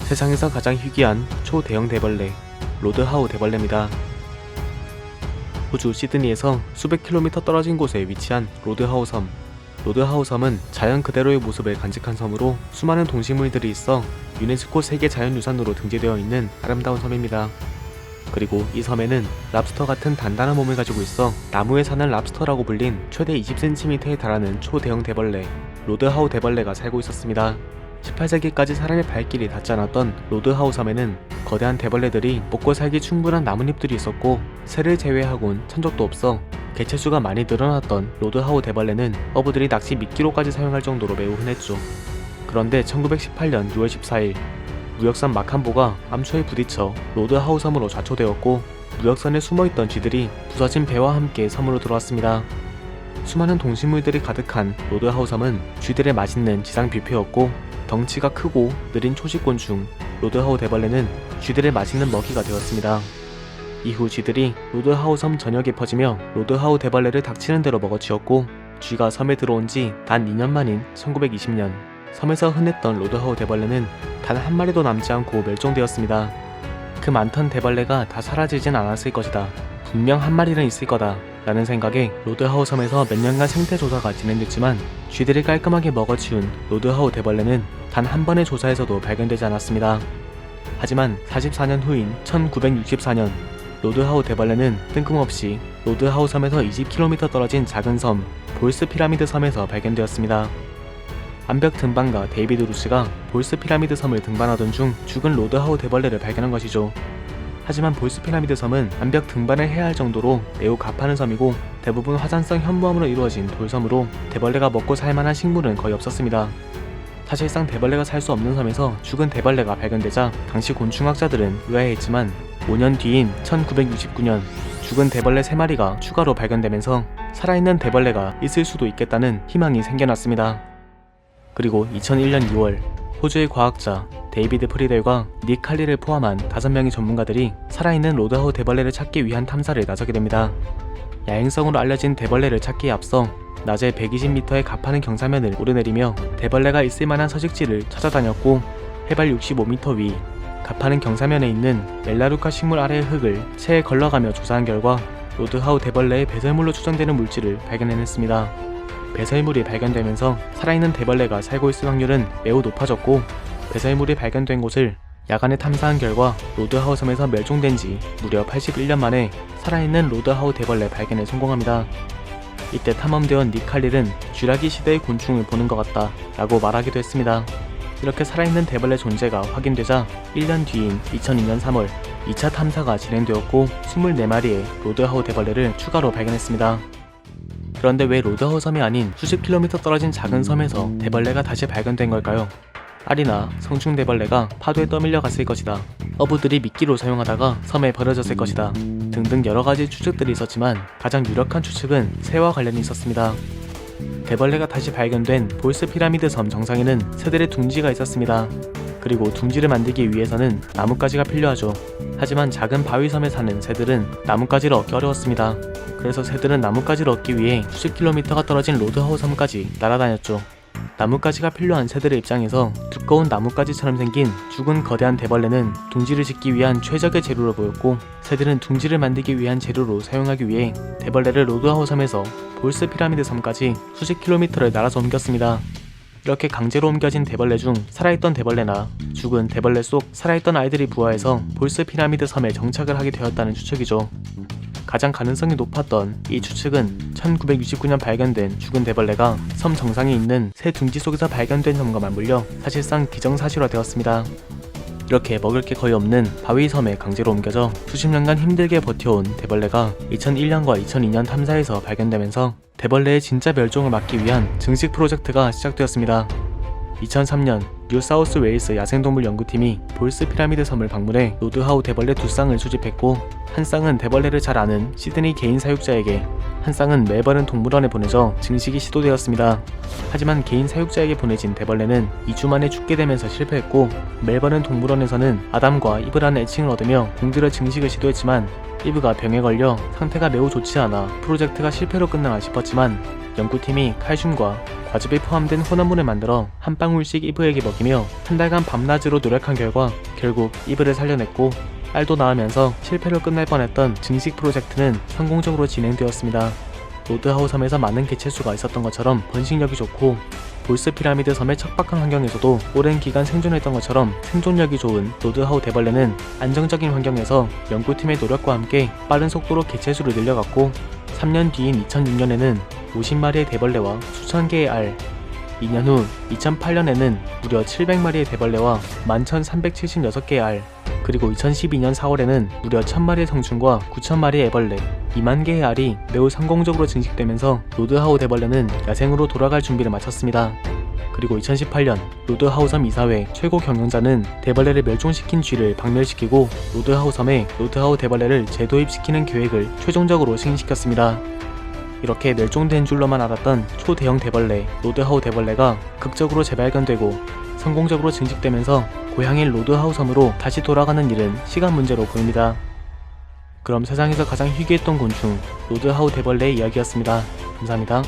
세상에서 가장 희귀한 초대형 대벌레, 로드하우 대벌레입니다. 호주 시드니에서 수백 킬로미터 떨어진 곳에 위치한 로드하우 섬. 로드하우 섬은 자연 그대로의 모습을 간직한 섬으로 수많은 동식물들이 있어 유네스코 세계 자연유산으로 등재되어 있는 아름다운 섬입니다. 그리고 이 섬에는 랍스터 같은 단단한 몸을 가지고 있어 나무에 사는 랍스터라고 불린 최대 20cm에 달하는 초대형 대벌레, 로드하우 대벌레가 살고 있었습니다. 18세기까지 사람의 발길이 닿지 않았던 로드하우 섬에는 거대한 대벌레들이 먹고 살기 충분한 나뭇잎들이 있었고, 새를 제외하곤 천적도 없어 개체수가 많이 늘어났던 로드하우 대벌레는 어부들이 낚시 미끼로까지 사용할 정도로 매우 흔했죠. 그런데 1918년 6월 14일 무역선 마칸보가 암초에 부딪혀 로드하우 섬으로 좌초되었고, 무역선에 숨어있던 쥐들이 부서진 배와 함께 섬으로 들어왔습니다. 수많은 동식물들이 가득한 로드하우 섬은 쥐들의 맛있는 지상 뷔페였고, 덩치가 크고 느린 초식곤충 로드하우 대벌레는 쥐들의 맛있는 먹이가 되었습니다. 이후 쥐들이 로드하우 섬 전역에 퍼지며 로드하우 대벌레를 닥치는 대로 먹어치웠고, 쥐가 섬에 들어온 지 단 2년 만인 1920년 섬에서 흔했던 로드하우 대벌레는 단 한 마리도 남지 않고 멸종되었습니다. 그 많던 대벌레가 다 사라지진 않았을 것이다, 분명 한 마리는 있을 거다 라는 생각에 로드하우 섬에서 몇 년간 생태 조사가 진행됐지만 쥐들이 깔끔하게 먹어치운 로드하우 대벌레는 단 한 번의 조사에서도 발견되지 않았습니다. 하지만 44년 후인 1964년 로드하우 대벌레는 뜬금없이 로드하우 섬에서 20km 떨어진 작은 섬 볼스 피라미드 섬에서 발견되었습니다. 암벽 등반가 데이비드 루스가 볼스 피라미드 섬을 등반하던 중 죽은 로드하우 대벌레를 발견한 것이죠. 하지만 볼스 피라미드 섬은 암벽 등반을 해야 할 정도로 매우 가파른 섬이고, 대부분 화산성 현무암으로 이루어진 돌섬으로 대벌레가 먹고 살만한 식물은 거의 없었습니다. 사실상 대벌레가 살 수 없는 섬에서 죽은 대벌레가 발견되자 당시 곤충학자들은 의아해했지만, 5년 뒤인 1969년 죽은 대벌레 3마리가 추가로 발견되면서 살아있는 대벌레가 있을 수도 있겠다는 희망이 생겨났습니다. 그리고 2001년 2월 호주의 과학자 데이비드 프리델과 닉 칼리를 포함한 5명의 전문가들이 살아있는 로드하우 대벌레를 찾기 위한 탐사를 나서게 됩니다. 야행성으로 알려진 대벌레를 찾기에 앞서 낮에 120m의 가파른 경사면을 오르내리며 대벌레가 있을 만한 서식지를 찾아다녔고, 해발 65m 위 가파른 경사면에 있는 멜라루카 식물 아래의 흙을 체에 걸러가며 조사한 결과 로드하우 대벌레의 배설물로 추정되는 물질을 발견해냈습니다. 배설물이 발견되면서 살아있는 대벌레가 살고 있을 확률은 매우 높아졌고, 배설물이 발견된 곳을 야간에 탐사한 결과 로드하우 섬에서 멸종된 지 무려 81년 만에 살아있는 로드하우 대벌레 발견에 성공합니다. 이때 탐험대원 닉 칼릴은 쥐라기 시대의 곤충을 보는 것 같다 라고 말하기도 했습니다. 이렇게 살아있는 대벌레 존재가 확인되자 1년 뒤인 2002년 3월 2차 탐사가 진행되었고, 24마리의 로드하우 대벌레를 추가로 발견했습니다. 그런데 왜 로드하우 섬이 아닌 수십 킬로미터 떨어진 작은 섬에서 대벌레가 다시 발견된 걸까요? 알이나 성충대벌레가 파도에 떠밀려 갔을 것이다, 어부들이 미끼로 사용하다가 섬에 버려졌을 것이다 등등 여러가지 추측들이 있었지만, 가장 유력한 추측은 새와 관련이 있었습니다. 대벌레가 다시 발견된 볼스 피라미드 섬 정상에는 새들의 둥지가 있었습니다. 그리고 둥지를 만들기 위해서는 나뭇가지가 필요하죠. 하지만 작은 바위섬에 사는 새들은 나뭇가지를 얻기 어려웠습니다. 그래서 새들은 나뭇가지를 얻기 위해 수십 킬로미터가 떨어진 로드하우 섬까지 날아다녔죠. 나뭇가지가 필요한 새들의 입장에서 두꺼운 나뭇가지처럼 생긴 죽은 거대한 대벌레는 둥지를 짓기 위한 최적의 재료로 보였고, 새들은 둥지를 만들기 위한 재료로 사용하기 위해 대벌레를 로드하우 섬에서 볼스 피라미드 섬까지 수십 킬로미터를 날아서 옮겼습니다. 이렇게 강제로 옮겨진 대벌레 중 살아있던 대벌레나 죽은 대벌레 속 살아있던 아이들이 부화해서 볼스 피라미드 섬에 정착을 하게 되었다는 추측이죠. 가장 가능성이 높았던 이 추측은 1969년 발견된 죽은 대벌레가 섬 정상에 있는 새 둥지 속에서 발견된 점과 맞물려 사실상 기정사실화되었습니다. 이렇게 먹을 게 거의 없는 바위섬에 강제로 옮겨져 수십 년간 힘들게 버텨온 대벌레가 2001년과 2002년 탐사에서 발견되면서 대벌레의 진짜 멸종을 막기 위한 증식 프로젝트가 시작되었습니다. 2003년 뉴사우스 웨일스 야생동물 연구팀이 볼스 피라미드 섬을 방문해 로드하우 대벌레 2쌍을 수집했고, 한 쌍은 대벌레를 잘 아는 시드니 개인 사육자에게, 한 쌍은 멜버른 동물원에 보내져 증식이 시도되었습니다. 하지만 개인 사육자에게 보내진 대벌레는 2주 만에 죽게 되면서 실패했고, 멜버른 동물원에서는 아담과 이브라는 애칭을 얻으며 공들여 증식을 시도했지만 이브가 병에 걸려 상태가 매우 좋지 않아 프로젝트가 실패로 끝나나 싶었지만, 연구팀이 칼슘과 과즙이 포함된 혼합물을 만들어 한 방울씩 이브에게 먹이며 한 달간 밤낮으로 노력한 결과 결국 이브를 살려냈고 알도 낳으면서 실패로 끝날 뻔했던 증식 프로젝트는 성공적으로 진행되었습니다. 로드하우 섬에서 많은 개체수가 있었던 것처럼 번식력이 좋고 볼스 피라미드 섬의 척박한 환경에서도 오랜 기간 생존했던 것처럼 생존력이 좋은 로드하우 대벌레는 안정적인 환경에서 연구팀의 노력과 함께 빠른 속도로 개체수를 늘려갔고 3년 뒤인 2006년에는 50마리의 대벌레와 수천 개의 알, 2년 후 2008년에는 무려 700마리의 대벌레와 11,376개의 알, 그리고 2012년 4월에는 무려 1000마리의 성충과 9000마리의 애벌레, 2만 개의 알이 매우 성공적으로 증식되면서 로드하우 대벌레는 야생으로 돌아갈 준비를 마쳤습니다. 그리고 2018년 로드하우 섬 이사회 최고 경영자는 대벌레를 멸종시킨 쥐를 박멸시키고 로드하우 섬에 로드하우 대벌레를 재도입시키는 계획을 최종적으로 승인시켰습니다. 이렇게 멸종된 줄로만 알았던 초대형 대벌레 로드하우 대벌레가 극적으로 재발견되고 성공적으로 증식되면서 고향인 로드하우 섬으로 다시 돌아가는 일은 시간 문제로 보입니다. 그럼 세상에서 가장 희귀했던 곤충 로드하우 대벌레의 이야기였습니다. 감사합니다.